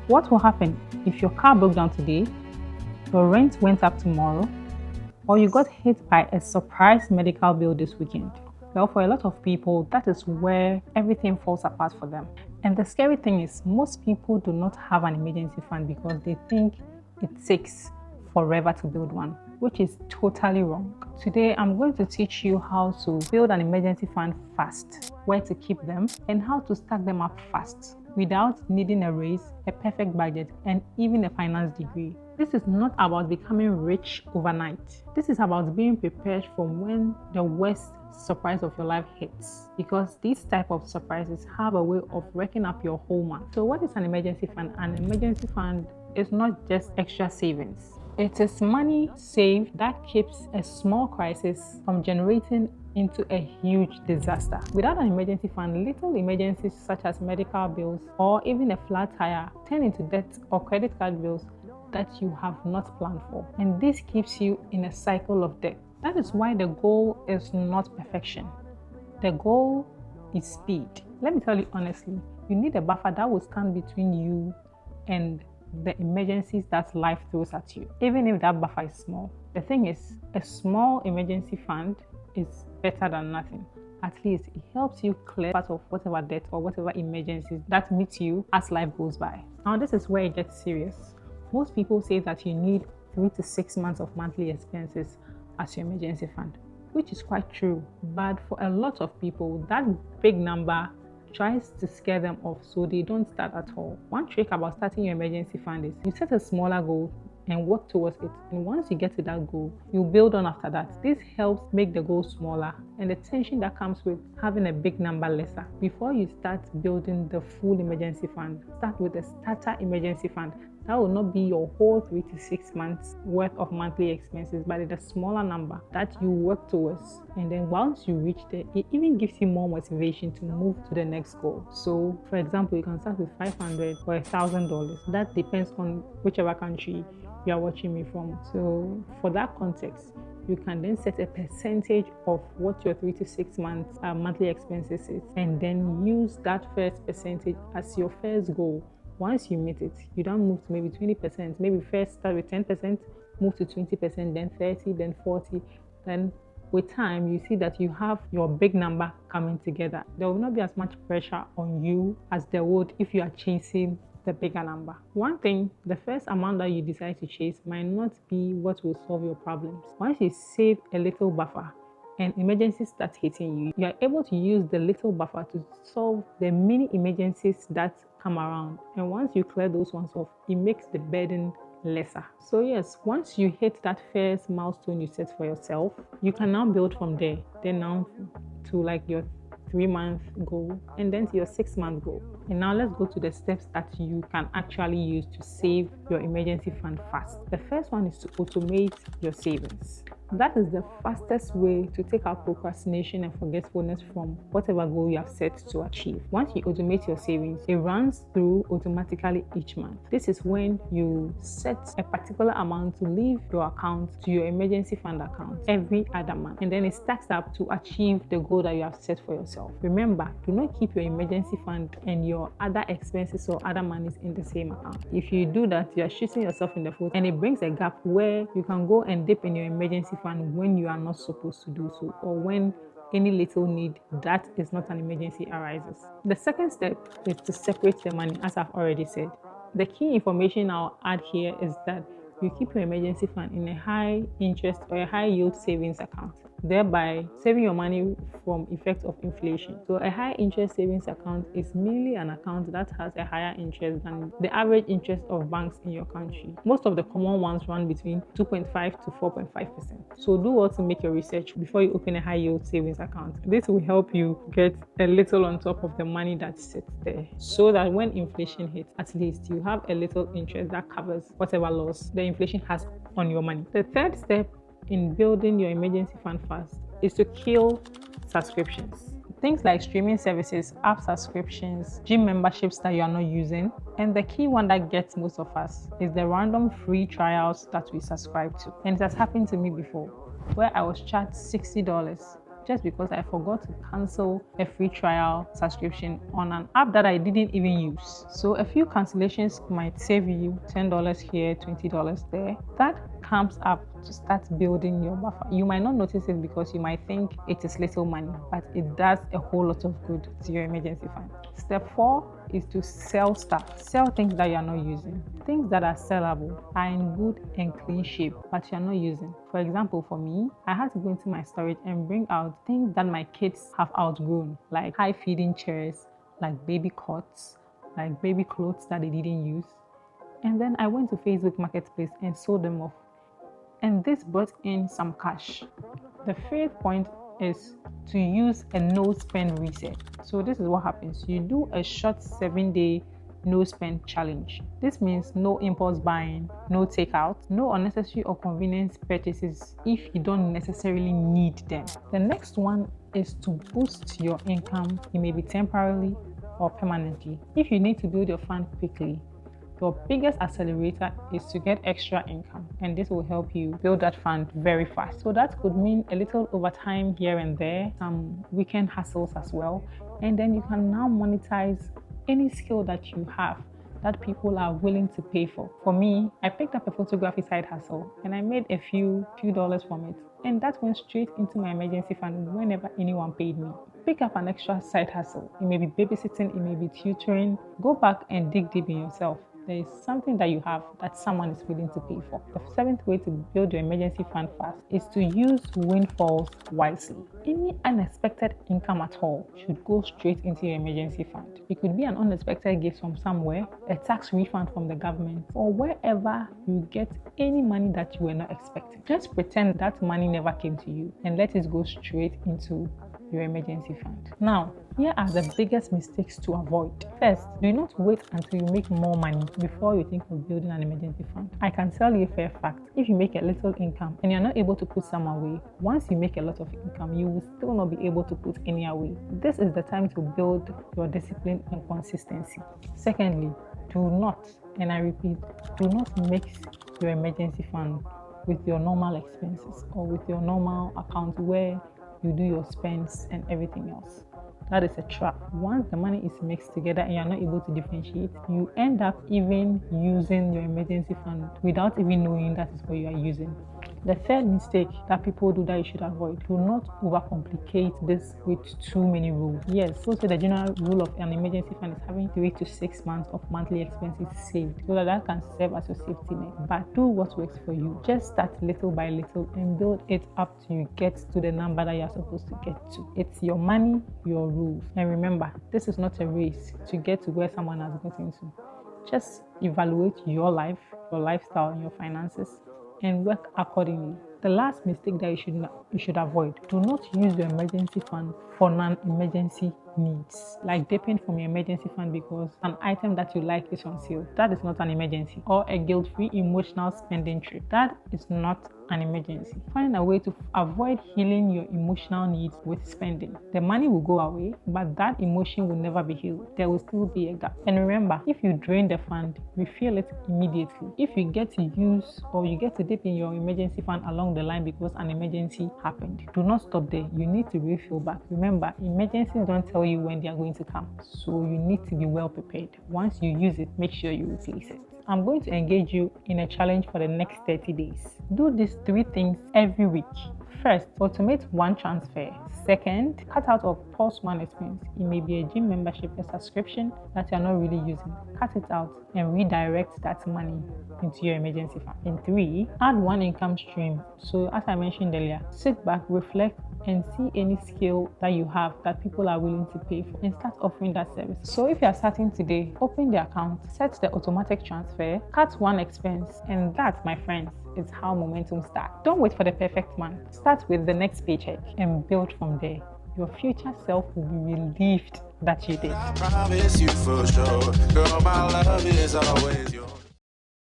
What will happen if your car broke down today, your rent went up tomorrow, or you got hit by a surprise medical bill this weekend? Well, for a lot of people, that is where everything falls apart for them. And the scary thing is, most people do not have an emergency fund because they think it takes forever to build one, which is totally wrong. Today, I'm going to teach you how to build an emergency fund fast, where to keep them, and how to stack them up fast without needing a raise, a perfect budget, and even a finance degree. This is not about becoming rich overnight. This is about being prepared for when the worst surprise of your life hits, because these type of surprises have a way of wrecking up your whole month. So what is an emergency fund? An emergency fund is not just extra savings. It is money saved that keeps a small crisis from generating into a huge disaster. Without an emergency fund, little emergencies such as medical bills or even a flat tire turn into debt or credit card bills that you have not planned for. And this keeps you in a cycle of debt. That is why the goal is not perfection. The goal is speed. Let me tell you honestly, you need a buffer that will stand between you and the emergencies that life throws at you, even if that buffer is small. The thing is, a small emergency fund is better than nothing. At least it helps you clear part of whatever debt or whatever emergencies that meet you as life goes by. Now, this is where it gets serious. Most people say that you need 3 to 6 months of monthly expenses as your emergency fund, which is quite true. But for a lot of people, that big number tries to scare them off, so they don't start at all. One trick about starting your emergency fund is you set a smaller goal and work towards it. And once you get to that goal, you build on after that. This helps make the goal smaller and the tension that comes with having a big number lesser. Before you start building the full emergency fund, start with a starter emergency fund. That will not be your whole 3 to 6 months worth of monthly expenses, but it's a smaller number that you work towards. And then once you reach there, it even gives you more motivation to move to the next goal. So, for example, you can start with $500 or $1,000. That depends on whichever country you are watching me from. So, for that context, you can then set a percentage of what your 3 to 6 months monthly expenses is, and then use that first percentage as your first goal. Once you meet it, you don't move to maybe 20%. Maybe first start with 10%, move to 20%, then 30, then 40. Then with time, you see that you have your big number coming together. There will not be as much pressure on you as there would if you are chasing the bigger number. One thing, the first amount that you decide to chase might not be what will solve your problems. Once you save a little buffer and emergencies start hitting you, you are able to use the little buffer to solve the mini emergencies that come around. And once you clear those ones off, it makes the burden lesser. So yes, once you hit that first milestone you set for yourself, you can now build from there. Then now to like your 3-month goal, and then to your 6-month goal. And now let's go to the steps that you can actually use to save your emergency fund fast. The first one is to automate your savings. That is the fastest way to take out procrastination and forgetfulness from whatever goal you have set to achieve. Once you automate your savings, it runs through automatically each month. This is when you set a particular amount to leave your account to your emergency fund account every other month, and then it stacks up to achieve the goal that you have set for yourself. Remember, do not keep your emergency fund and your other expenses or other monies in the same account. If you do that, you are shooting yourself in the foot, and it brings a gap where you can go and dip in your emergency fund when you are not supposed to do so, or when any little need that is not an emergency arises. The second step is to separate the money, as I've already said. The key information I'll add here is that you keep your emergency fund in a high interest or a high yield savings account, thereby saving your money from effects of inflation. So a high interest savings account is merely an account that has a higher interest than the average interest of banks in your country. Most of the common ones run between 2.5 to 4.5%. So do also make your research before you open a high yield savings account. This will help you get a little on top of the money that sits there, so that when inflation hits, at least you have a little interest that covers whatever loss the inflation has on your money. The third step in building your emergency fund fast is to kill subscriptions. Things like streaming services, app subscriptions, gym memberships that you are not using. And the key one that gets most of us is the random free trials that we subscribe to. And it has happened to me before, where I was charged $60 just because I forgot to cancel a free trial subscription on an app that I didn't even use. So a few cancellations might save you $10 here, $20 there. That comes up to start building your buffer. You might not notice it because you might think it is little money, but it does a whole lot of good to your emergency fund. Step 4 is to sell stuff. Sell things that you are not using. Things that are sellable are in good and clean shape, but you are not using. For example, for me, I had to go into my storage and bring out things that my kids have outgrown, like high feeding chairs, like baby cots, like baby clothes that they didn't use. And then I went to Facebook Marketplace and sold them off. And this brought in some cash. The fifth point is to use a no spend reset. So this is what happens. You do a short 7-day no spend challenge. This means no impulse buying, no takeout, no unnecessary or convenience purchases if you don't necessarily need them. The next one is to boost your income. It may be temporarily or permanently. If you need to build your fund quickly, your biggest accelerator is to get extra income, and this will help you build that fund very fast. So that could mean a little overtime here and there, some weekend hustles as well, and then you can now monetize any skill that you have that people are willing to pay for. For me, I picked up a photography side hustle and I made a few dollars from it, and that went straight into my emergency fund whenever anyone paid me. Pick up an extra side hustle. It may be babysitting, it may be tutoring. Go back and dig deep in yourself. There is something that you have that someone is willing to pay for. The 7th way to build your emergency fund fast is to use windfalls wisely. Any unexpected income at all should go straight into your emergency fund. It could be an unexpected gift from somewhere, a tax refund from the government, or wherever you get any money that you were not expecting. Just pretend that money never came to you and let it go straight into your emergency fund. Now, here are the biggest mistakes to avoid. First, do not wait until you make more money before you think of building an emergency fund. I can tell you a fair fact. If you make a little income and you're not able to put some away, once you make a lot of income, you will still not be able to put any away. This is the time to build your discipline and consistency. Secondly, do not, and I repeat, do not mix your emergency fund with your normal expenses or with your normal account where you do your spends and everything else. That is a trap. Once the money is mixed together and you're not able to differentiate, you end up even using your emergency fund without even knowing that is what you are using. The third mistake that people do that you should avoid: do not overcomplicate this with too many rules. Yes, so the general rule of an emergency fund is having 3 to 6 months of monthly expenses saved so that can serve as your safety net. But do what works for you. Just start little by little and build it up till you get to the number that you're supposed to get to. It's your money, your rules. And remember, this is not a race to get to where someone has gotten to. Just evaluate your life, your lifestyle, and your finances, and work accordingly. The last mistake that you should avoid: do not use your emergency fund for non-emergency needs, like dipping from your emergency fund because an item that you like is on sale. That is not an emergency. Or a guilt-free emotional spending trip. That is not an emergency. Find a way to avoid healing your emotional needs with spending. The money will go away, but that emotion will never be healed. There will still be a gap. And remember, if you drain the fund, refill it immediately. If you get to use or you get to dip in your emergency fund along the line because an emergency happened, do not stop there. You need to refill back. Remember, emergencies don't tell you when they are going to come, so you need to be well prepared. Once you use it, make sure you replace it. I'm going to engage you in a challenge for the next 30 days. Do these 3 things every week. First, automate 1 transfer. Second, cut out or pause 1 expense. It may be a gym membership, a subscription that you're not really using. Cut it out and redirect that money into your emergency fund. And 3, add 1 income stream. So as I mentioned earlier, sit back, reflect, and see any skill that you have that people are willing to pay for and start offering that service. So if you are starting today, open the account, set the automatic transfer, cut 1 expense, and that, my friends, is how momentum starts. Don't wait for the perfect man. Start with the next paycheck and build from there. Your future self will be relieved that you did. I promise you for sure, girl, my love is always yours.